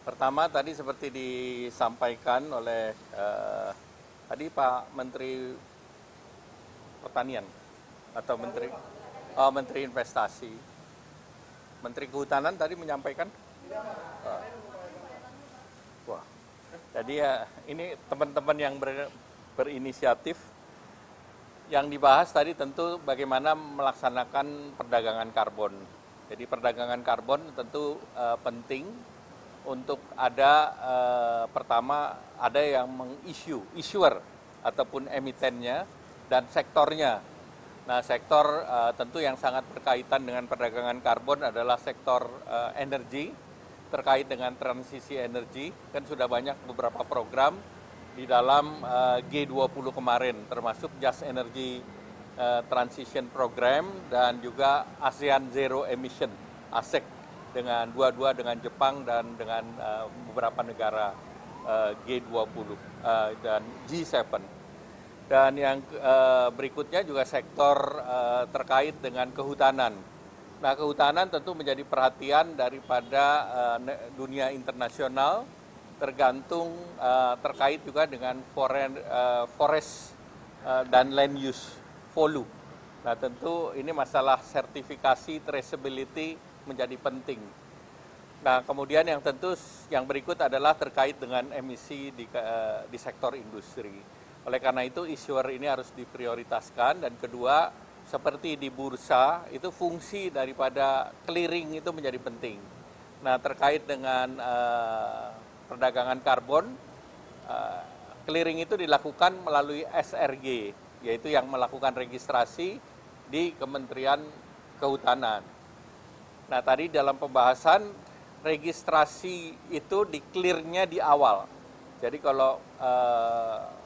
Pertama tadi seperti disampaikan oleh tadi Pak Menteri Pertanian atau Menteri Investasi, Menteri Kehutanan tadi menyampaikan. Wah, jadi ya ini teman-teman yang berinisiatif. Yang dibahas tadi tentu bagaimana melaksanakan perdagangan karbon. Jadi perdagangan karbon tentu penting untuk ada pertama ada yang issuer ataupun emitennya dan sektornya. Nah, sektor tentu yang sangat berkaitan dengan perdagangan karbon adalah sektor energi, terkait dengan transisi energi. Kan sudah banyak beberapa program di dalam G20 kemarin, termasuk Just Energy Transition Program dan juga ASEAN Zero Emission, ASEC, dengan dengan Jepang dan dengan beberapa negara G20 dan G7. Dan yang berikutnya juga sektor terkait dengan kehutanan. Nah, kehutanan tentu menjadi perhatian daripada dunia internasional, tergantung terkait juga dengan forest dan land use, FOLU. Nah, tentu ini masalah sertifikasi, traceability menjadi penting. Nah, kemudian yang tentu yang berikut adalah terkait dengan emisi di sektor industri. Oleh karena itu, issuer ini harus diprioritaskan. Dan kedua, seperti di bursa, itu fungsi daripada clearing itu menjadi penting. Nah, terkait dengan perdagangan karbon, clearing itu dilakukan melalui SRG, yaitu yang melakukan registrasi di Kementerian Kehutanan. Nah, tadi dalam pembahasan registrasi itu di-clear-nya di awal. Jadi kalau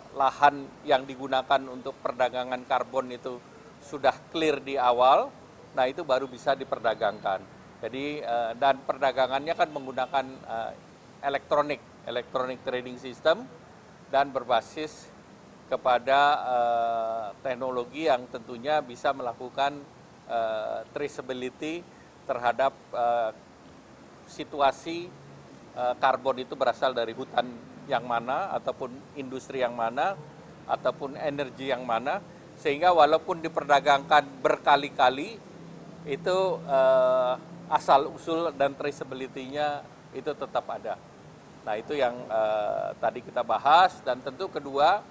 lahan yang digunakan untuk perdagangan karbon itu sudah clear di awal, nah itu baru bisa diperdagangkan. Jadi dan perdagangannya kan menggunakan electronic trading system dan berbasis kepada teknologi yang tentunya bisa melakukan traceability terhadap situasi karbon itu berasal dari hutan yang mana, ataupun industri yang mana, ataupun energi yang mana, sehingga walaupun diperdagangkan berkali-kali, itu asal-usul dan traceability-nya itu tetap ada. Nah, itu yang tadi kita bahas. Dan tentu kedua,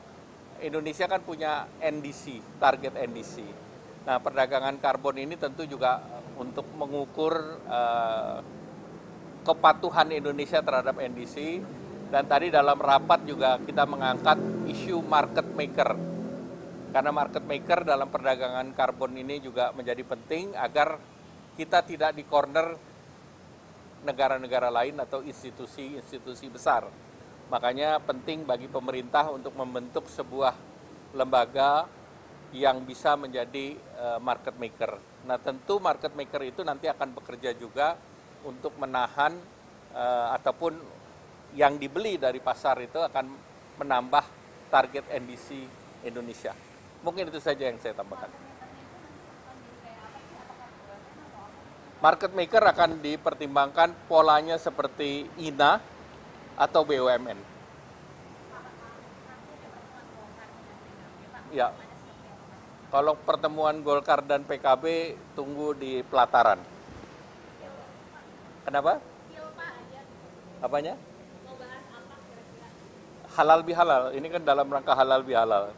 Indonesia kan punya NDC, target NDC. Nah, perdagangan karbon ini tentu juga untuk mengukur kepatuhan Indonesia terhadap NDC. Dan tadi dalam rapat juga kita mengangkat isu market maker. Karena market maker dalam perdagangan karbon ini juga menjadi penting agar kita tidak di corner negara-negara lain atau institusi-institusi besar. Makanya penting bagi pemerintah untuk membentuk sebuah lembaga yang bisa menjadi market maker. Nah, tentu market maker itu nanti akan bekerja juga untuk menahan ataupun yang dibeli dari pasar itu akan menambah target NDC Indonesia. Mungkin itu saja yang saya tambahkan. Market maker akan dipertimbangkan polanya seperti INA atau BUMN. Ya, kalau pertemuan Golkar dan PKB tunggu di pelataran. Kenapa? Apanya? Halal bihalal. Ini kan dalam rangka halal bihalal.